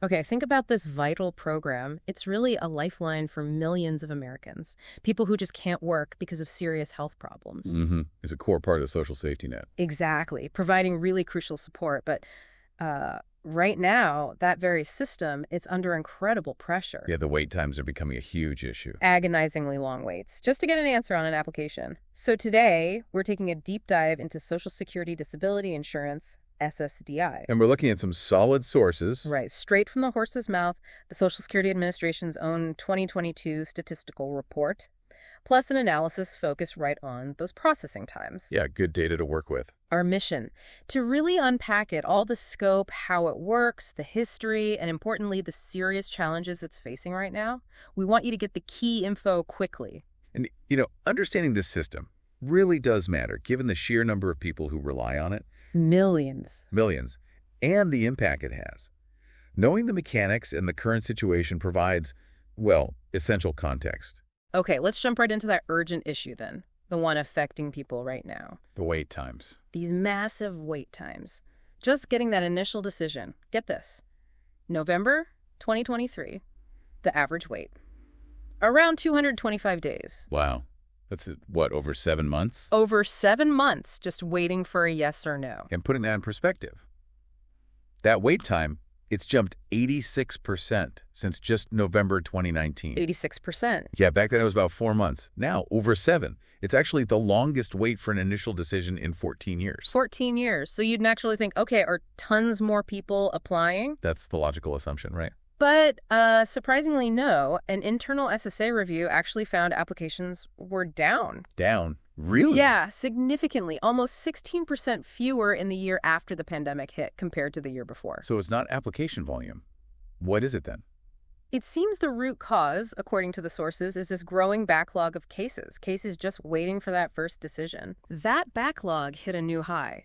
Okay, think about this vital program. It's really a lifeline for millions of Americans, people who just can't work because of serious health problems. It's a core part of the social safety net. Exactly, providing really crucial support. But right now, that very system, it's under incredible pressure. Yeah, the wait times are becoming a huge issue. Agonizingly long waits just to get an answer on an application. So today, we're taking a deep dive into Social Security Disability Insurance, SSDI. And we're looking at some solid sources. Right, straight from the horse's mouth, the Social Security Administration's own 2022 statistical report, plus an analysis focused right on those processing times. Yeah, good data to work with. Our mission, to really unpack it, all the scope, how it works, the history, and importantly, the serious challenges it's facing right now. We want you to get the key info quickly. And, understanding this system really does matter, given the sheer number of people who rely on it. Millions. Millions. And the impact it has. Knowing the mechanics and the current situation provides, well, essential context. Okay, let's jump right into that urgent issue then, the one affecting people right now. The wait times. These massive wait times. Just getting that initial decision. Get this. November 2023, the average wait. Around 225 days. Wow. That's, what, over 7 months? Over 7 months just waiting for a yes or no. And putting that in perspective, that wait time, it's jumped 86% since just November 2019. 86%. Yeah, back then it was about 4 months. Now, over 7. It's actually the longest wait for an initial decision in 14 years. 14 years. So you'd naturally think, okay, are tons more people applying? That's the logical assumption, right? But surprisingly, no. An internal SSA review actually found applications were down. Down? Really? Yeah, significantly. Almost 16% fewer in the year after the pandemic hit compared to the year before. So it's not application volume. What is it then? It seems the root cause, according to the sources, is this growing backlog of cases just waiting for that first decision. That backlog hit a new high.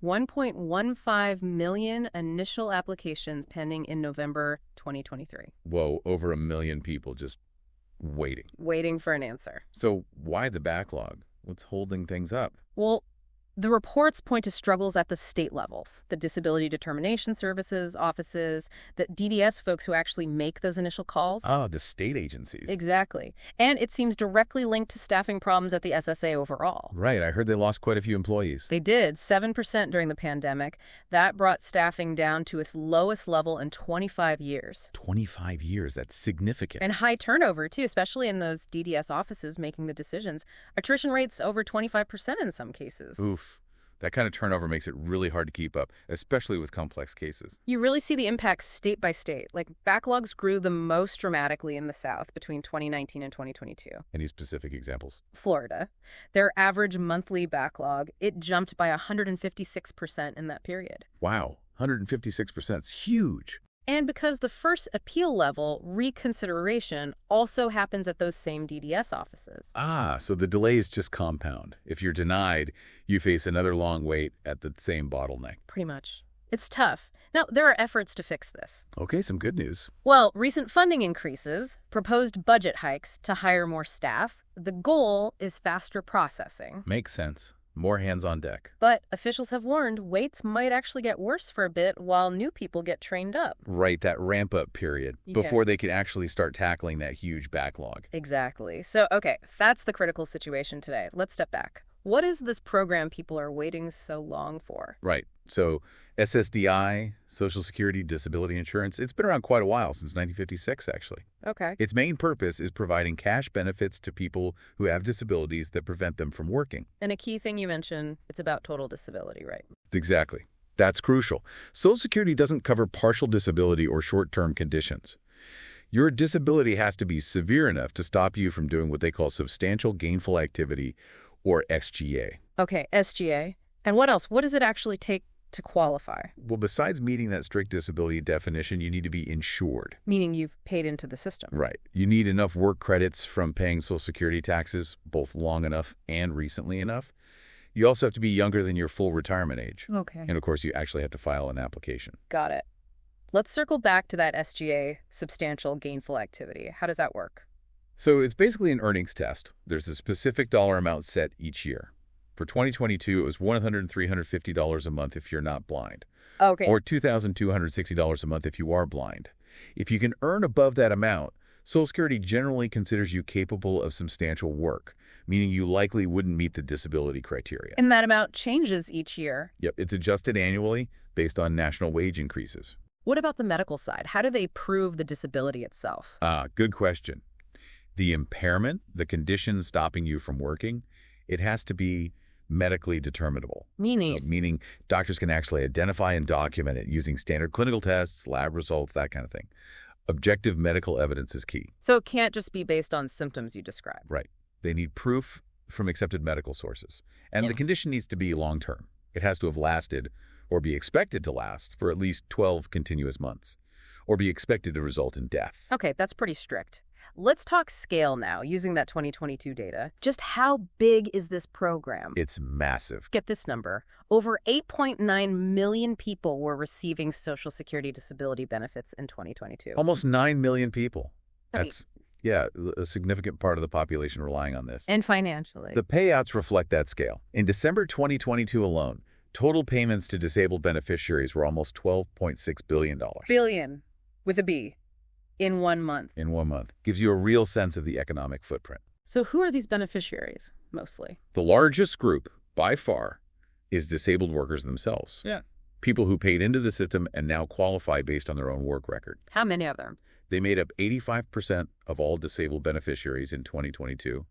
1.15 million initial applications pending in November 2023. Whoa, over 1 million people just waiting. Waiting for an answer. So why the backlog? What's holding things up? Well, the reports point to struggles at the state level. The Disability Determination Services offices, the DDS folks who actually make those initial calls. Ah, the state agencies. Exactly. And it seems directly linked to staffing problems at the SSA overall. Right, I heard they lost quite a few employees. They did, 7% during the pandemic. That brought staffing down to its lowest level in 25 years. 25 years, that's significant. And high turnover, too, especially in those DDS offices making the decisions. Attrition rates over 25% in some cases. Oof. That kind of turnover makes it really hard to keep up, especially with complex cases. You really see the impacts state by state. Like, backlogs grew the most dramatically in the South between 2019 and 2022. Any specific examples? Florida. Their average monthly backlog, it jumped by 156% in that period. Wow, 156% is huge. And because the first appeal level, reconsideration, also happens at those same DDS offices. Ah, so the delays just compound. If you're denied, you face another long wait at the same bottleneck. Pretty much. It's tough. Now, there are efforts to fix this. Okay, some good news. Well, recent funding increases, proposed budget hikes to hire more staff. The goal is faster processing. Makes sense. More hands on deck. But officials have warned waits might actually get worse for a bit while new people get trained up. Right, that ramp-up period, before they can actually start tackling that huge backlog. Exactly. So, okay, that's the critical situation today. Let's step back. What is this program people are waiting so long for? Right. So SSDI, Social Security Disability Insurance, it's been around quite a while, since 1956, actually. Okay. Its main purpose is providing cash benefits to people who have disabilities that prevent them from working. And a key thing you mentioned, it's about total disability, right? Exactly. That's crucial. Social Security doesn't cover partial disability or short-term conditions. Your disability has to be severe enough to stop you from doing what they call substantial gainful activity, or SGA. Okay, SGA. And what else? What does it actually take to qualify? Well, besides meeting that strict disability definition, you need to be insured. Meaning you've paid into the system. Right. You need enough work credits from paying Social Security taxes, both long enough and recently enough. You also have to be younger than your full retirement age. Okay. And of course, you actually have to file an application. Got it. Let's circle back to that SGA, substantial gainful activity. How does that work? So it's basically an earnings test. There's a specific dollar amount set each year. For 2022, it was $100 and $350 a month if you're not blind, Okay. or $2,260 a month if you are blind. If you can earn above that amount, Social Security generally considers you capable of substantial work, meaning you likely wouldn't meet the disability criteria. And that amount changes each year. Yep, it's adjusted annually based on national wage increases. What about the medical side? How do they prove the disability itself? Good question. The impairment, the condition stopping you from working, it has to be medically determinable. Meaning doctors can actually identify and document it using standard clinical tests, lab results, that kind of thing. Objective medical evidence is key. So it can't just be based on symptoms you describe. Right. They need proof from accepted medical sources. And the condition needs to be long-term. It has to have lasted or be expected to last for at least 12 continuous months, or be expected to result in death. Okay, that's pretty strict. Let's talk scale now, using that 2022 data. Just how big is this program? It's massive. Get this number. Over 8.9 million people were receiving Social Security disability benefits in 2022. Almost 9 million people. Okay. That's, yeah, a significant part of the population relying on this. And financially. The payouts reflect that scale. In December 2022 alone, total payments to disabled beneficiaries were almost $12.6 billion. Billion, with a B, in 1 month. In 1 month. Gives you a real sense of the economic footprint. So who are these beneficiaries, mostly? The largest group, by far, is disabled workers themselves. Yeah. People who paid into the system and now qualify based on their own work record. How many of them? They made up 85% of all disabled beneficiaries in 2022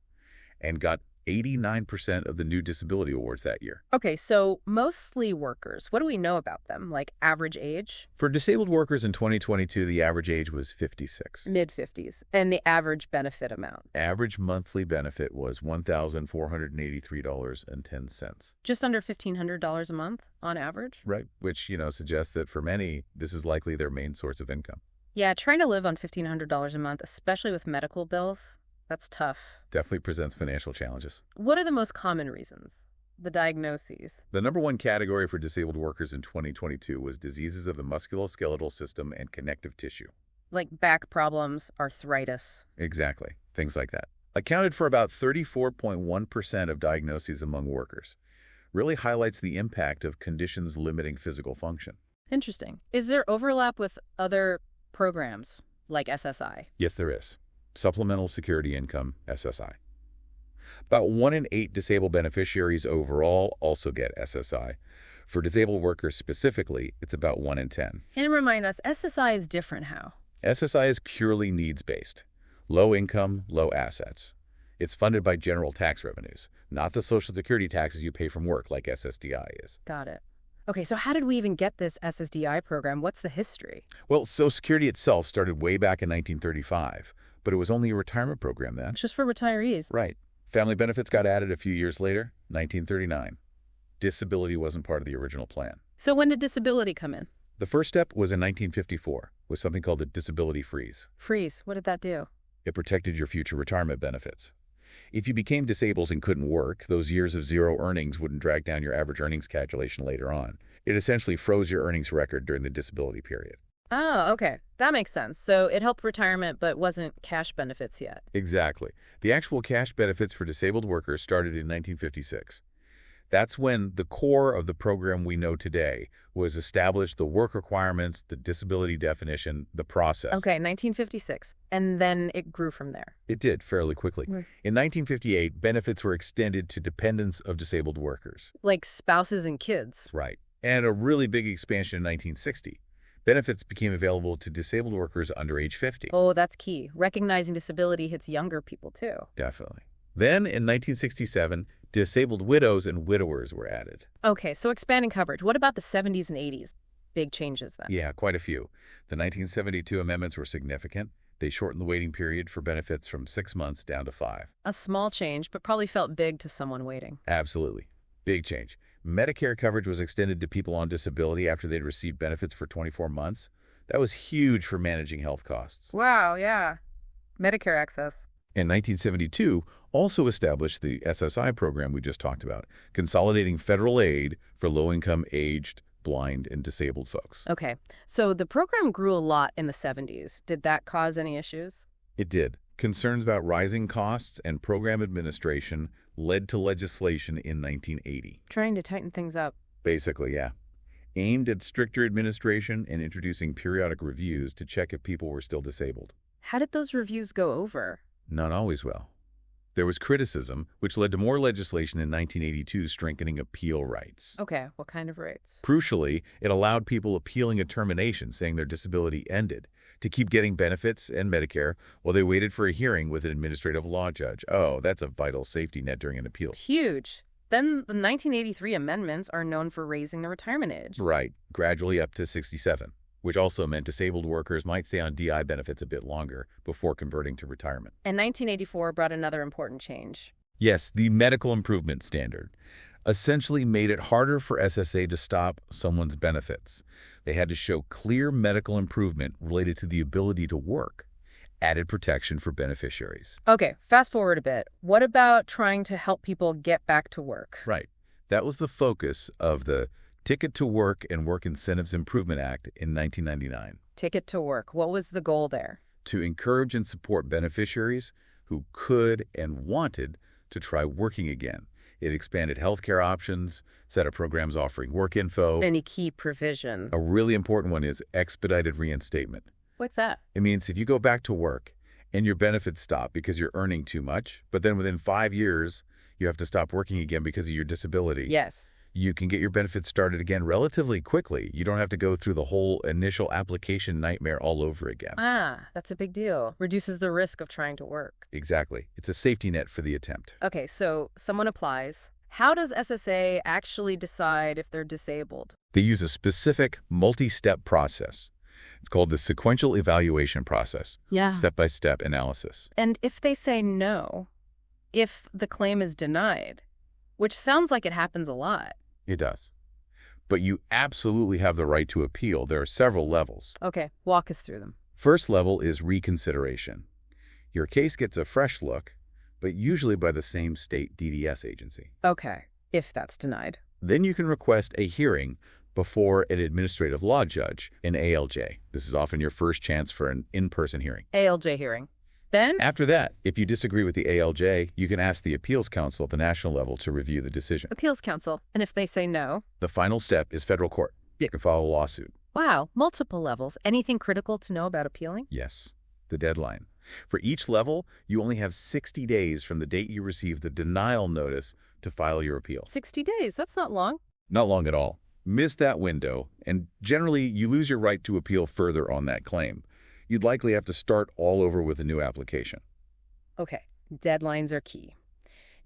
and got 89% of the new disability awards that year. Okay, so mostly workers. What do we know about them? Like average age? For disabled workers in 2022, the average age was 56. Mid-50s. And the average benefit amount? Average monthly benefit was $1,483.10. Just under $1,500 a month on average? Right, which, suggests that for many, this is likely their main source of income. Yeah, trying to live on $1,500 a month, especially with medical bills, that's tough. Definitely presents financial challenges. What are the most common reasons? The diagnoses. The number one category for disabled workers in 2022 was diseases of the musculoskeletal system and connective tissue. Like back problems, arthritis. Exactly. Things like that. Accounted for about 34.1% of diagnoses among workers. Really highlights the impact of conditions limiting physical function. Interesting. Is there overlap with other programs, like SSI? Yes, there is. Supplemental Security Income, SSI. About 1 in 8 disabled beneficiaries overall also get SSI. For disabled workers specifically, it's about 1 in 10. And remind us, SSI is different how? SSI is purely needs-based. Low income, low assets. It's funded by general tax revenues, not the Social Security taxes you pay from work like SSDI is. Got it. Okay, so how did we even get this SSDI program? What's the history? Well, Social Security itself started way back in 1935, but it was only a retirement program then. It's just for retirees. Right. Family benefits got added a few years later, 1939. Disability wasn't part of the original plan. So when did disability come in? The first step was in 1954, with something called the disability freeze. Freeze. What did that do? It protected your future retirement benefits. If you became disabled and couldn't work, those years of zero earnings wouldn't drag down your average earnings calculation later on. It essentially froze your earnings record during the disability period. Oh, okay. That makes sense. So it helped retirement, but wasn't cash benefits yet. Exactly. The actual cash benefits for disabled workers started in 1956. That's when the core of the program we know today was established, the work requirements, the disability definition, the process. Okay, 1956. And then it grew from there. It did fairly quickly. Right. In 1958, benefits were extended to dependents of disabled workers. Like spouses and kids. Right. And a really big expansion in 1960. Benefits became available to disabled workers under age 50. Oh, that's key. Recognizing disability hits younger people, too. Definitely. Then, in 1967, disabled widows and widowers were added. Okay, so expanding coverage. What about the 70s and 80s? Big changes then. Yeah, quite a few. The 1972 amendments were significant. They shortened the waiting period for benefits from 6 months down to 5. A small change, but probably felt big to someone waiting. Absolutely. Big change. Medicare coverage was extended to people on disability after they'd received benefits for 24 months. That was huge for managing health costs. Wow, yeah. Medicare access. In 1972, also established the SSI program we just talked about, consolidating federal aid for low-income, aged, blind, and disabled folks. Okay, so the program grew a lot in the 70s. Did that cause any issues? It did. Concerns about rising costs and program administration led to legislation in 1980. Trying to tighten things up. Basically, yeah. Aimed at stricter administration and introducing periodic reviews to check if people were still disabled. How did those reviews go over? Not always well. There was criticism, which led to more legislation in 1982 strengthening appeal rights. Okay, what kind of rights? Crucially, it allowed people appealing a termination saying their disability ended to keep getting benefits and Medicare while they waited for a hearing with an administrative law judge. Oh, that's a vital safety net during an appeal. Huge. Then the 1983 amendments are known for raising the retirement age. Right, gradually up to 67, which also meant disabled workers might stay on DI benefits a bit longer before converting to retirement. And 1984 brought another important change. Yes, the medical improvement standard essentially made it harder for SSA to stop someone's benefits. They had to show clear medical improvement related to the ability to work, added protection for beneficiaries. Okay, fast forward a bit. What about trying to help people get back to work? Right. That was the focus of the Ticket to Work and Work Incentives Improvement Act in 1999. Ticket to Work. What was the goal there? To encourage and support beneficiaries who could and wanted to try working again. It expanded healthcare options, set up programs offering work info. Any key provision? A really important one is expedited reinstatement. What's that? It means if you go back to work and your benefits stop because you're earning too much, but then within 5 years you have to stop working again because of your disability. Yes. You can get your benefits started again relatively quickly. You don't have to go through the whole initial application nightmare all over again. Ah, that's a big deal. Reduces the risk of trying to work. Exactly. It's a safety net for the attempt. Okay, so someone applies. How does SSA actually decide if they're disabled? They use a specific multi-step process. It's called the sequential evaluation process. Yeah. Step-by-step analysis. And if they say no, if the claim is denied, which sounds like it happens a lot. It does. But you absolutely have the right to appeal. There are several levels. Okay, walk us through them. First level is reconsideration. Your case gets a fresh look, but usually by the same state DDS agency. Okay, if that's denied. Then you can request a hearing before an administrative law judge, an ALJ. This is often your first chance for an in-person hearing. ALJ hearing. Then? After that, if you disagree with the ALJ, you can ask the Appeals Council at the national level to review the decision. Appeals Council. And if they say no? The final step is federal court. You can file a lawsuit. Wow, multiple levels. Anything critical to know about appealing? Yes, the deadline. For each level, you only have 60 days from the date you receive the denial notice to file your appeal. 60 days, that's not long. Not long at all. Miss that window, and generally you lose your right to appeal further on that claim. You'd likely have to start all over with a new application. Okay, deadlines are key.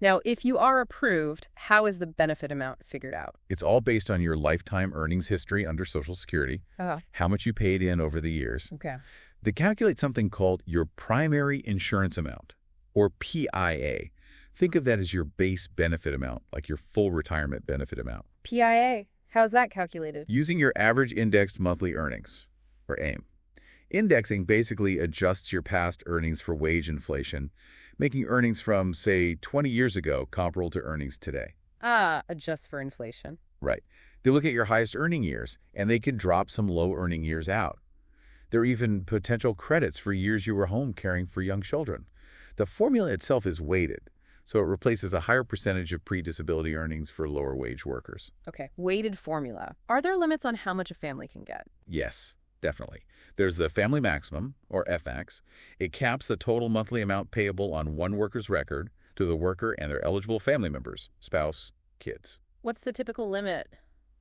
Now, if you are approved, how is the benefit amount figured out? It's all based on your lifetime earnings history under Social Security, how much you paid in over the years. Okay. They calculate something called your primary insurance amount, or PIA. Think of that as your base benefit amount, like your full retirement benefit amount. PIA, how's that calculated? Using your average indexed monthly earnings, or AIM. Indexing basically adjusts your past earnings for wage inflation, making earnings from, say, 20 years ago comparable to earnings today. Adjust for inflation. Right. They look at your highest earning years, and they can drop some low-earning years out. There are even potential credits for years you were home caring for young children. The formula itself is weighted, so it replaces a higher percentage of pre-disability earnings for lower-wage workers. Okay, weighted formula. Are there limits on how much a family can get? Yes. Definitely. There's the family maximum, or FMAX. It caps the total monthly amount payable on one worker's record to the worker and their eligible family members, spouse, kids. What's the typical limit?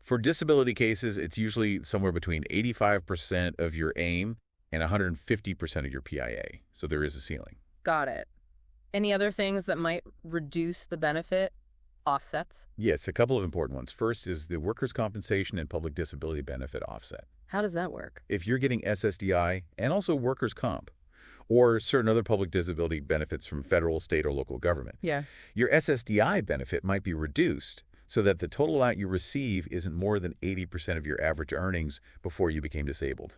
For disability cases, it's usually somewhere between 85% of your AIM and 150% of your PIA. So there is a ceiling. Got it. Any other things that might reduce the benefit? Offsets? Yes, a couple of important ones. First is the workers' compensation and public disability benefit offset. How does that work? If you're getting SSDI and also workers' comp, or certain other public disability benefits from federal, state, or local government, your SSDI benefit might be reduced so that the total amount you receive isn't more than 80% of your average earnings before you became disabled.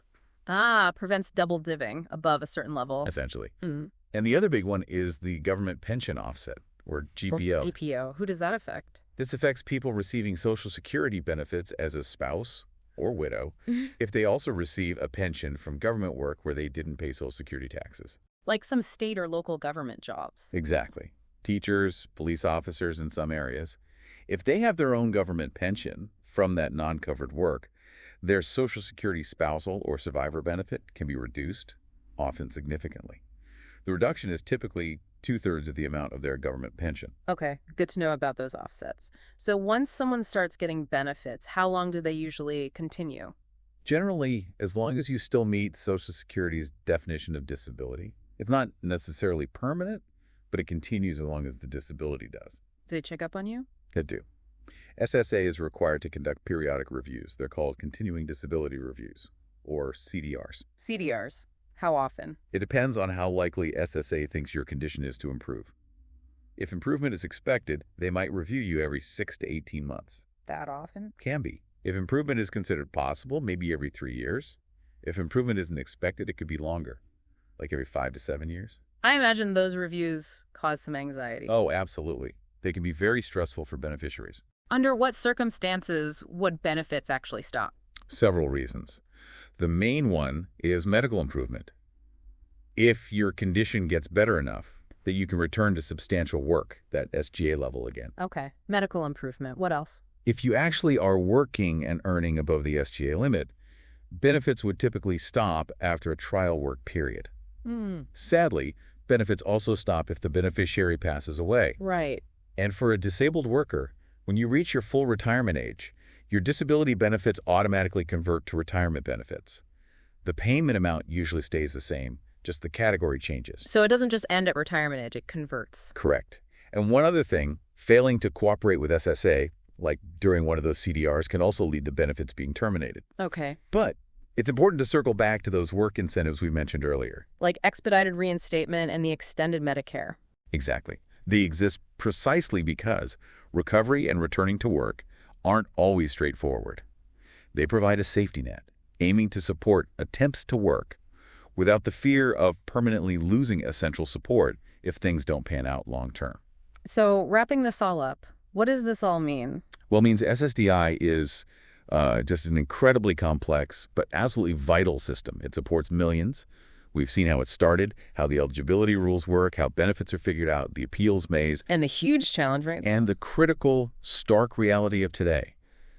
Prevents double dipping above a certain level. Essentially. And the other big one is the government pension offset, or GPO. Or GPO. Who does that affect? This affects people receiving Social Security benefits as a spouse or widow if they also receive a pension from government work where they didn't pay Social Security taxes. Like some state or local government jobs. Exactly. Teachers, police officers in some areas. If they have their own government pension from that non-covered work, their Social Security spousal or survivor benefit can be reduced, often significantly. The reduction is typically 2/3 of the amount of their government pension. Okay, good to know about those offsets. So once someone starts getting benefits, how long do they usually continue? Generally, as long as you still meet Social Security's definition of disability, it's not necessarily permanent, but it continues as long as the disability does. Do they check up on you? They do. SSA is required to conduct periodic reviews. They're called continuing disability reviews, or CDRs. CDRs. How often? It depends on how likely SSA thinks your condition is to improve. If improvement is expected, they might review you every 6 to 18 months. That often? Can be. If improvement is considered possible, maybe every 3 years. If improvement isn't expected, it could be longer, like every 5 to 7 years. I imagine those reviews cause some anxiety. Oh, absolutely. They can be very stressful for beneficiaries. Under what circumstances would benefits actually stop? Several reasons. The main one is medical improvement. If your condition gets better enough that you can return to substantial work, that SGA level again. Okay. Medical improvement. What else? If you actually are working and earning above the SGA limit, benefits would typically stop after a trial work period. Sadly, benefits also stop if the beneficiary passes away. Right. And for a disabled worker, when you reach your full retirement age, your disability benefits automatically convert to retirement benefits. The payment amount usually stays the same, just the category changes. So it doesn't just end at retirement age, it converts. Correct. And one other thing, failing to cooperate with SSA, like during one of those CDRs, can also lead to benefits being terminated. Okay. But it's important to circle back to those work incentives we mentioned earlier. Like expedited reinstatement and the extended Medicare. Exactly. They exist precisely because recovery and returning to work aren't always straightforward. They provide a safety net, aiming to support attempts to work without the fear of permanently losing essential support if things don't pan out long term. So wrapping this all up, what does this all mean? Well, it means SSDI is just an incredibly complex but absolutely vital system. It supports millions. We've seen how it started, how the eligibility rules work, how benefits are figured out, the appeals maze. And the huge challenge rates. And the critical, stark reality of today.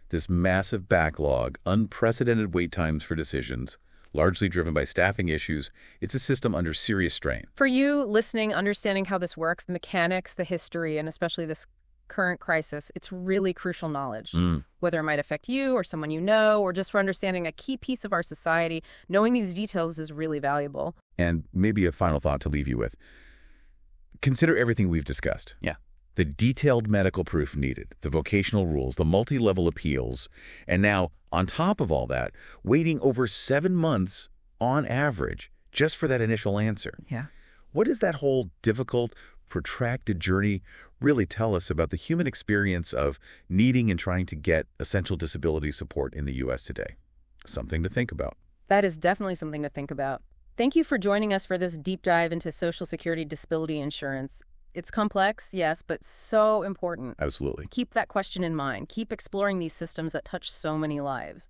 This massive backlog, unprecedented wait times for decisions, largely driven by staffing issues. It's a system under serious strain. For you listening, understanding how this works, the mechanics, the history, and especially this current crisis, it's really crucial knowledge. Whether it might affect you or someone you know, or just for understanding a key piece of our society, knowing these details is really valuable. And maybe a final thought to leave you with. Consider everything we've discussed. Yeah. The detailed medical proof needed, the vocational rules, the multi-level appeals, and now, on top of all that, waiting over 7 months on average just for that initial answer. Yeah. What does that whole difficult, protracted journey really tell us about the human experience of needing and trying to get essential disability support in the U.S. today? Something to think about. That is definitely something to think about. Thank you for joining us for this deep dive into Social Security disability insurance. It's complex, yes, but so important. Absolutely. Keep that question in mind. Keep exploring these systems that touch so many lives.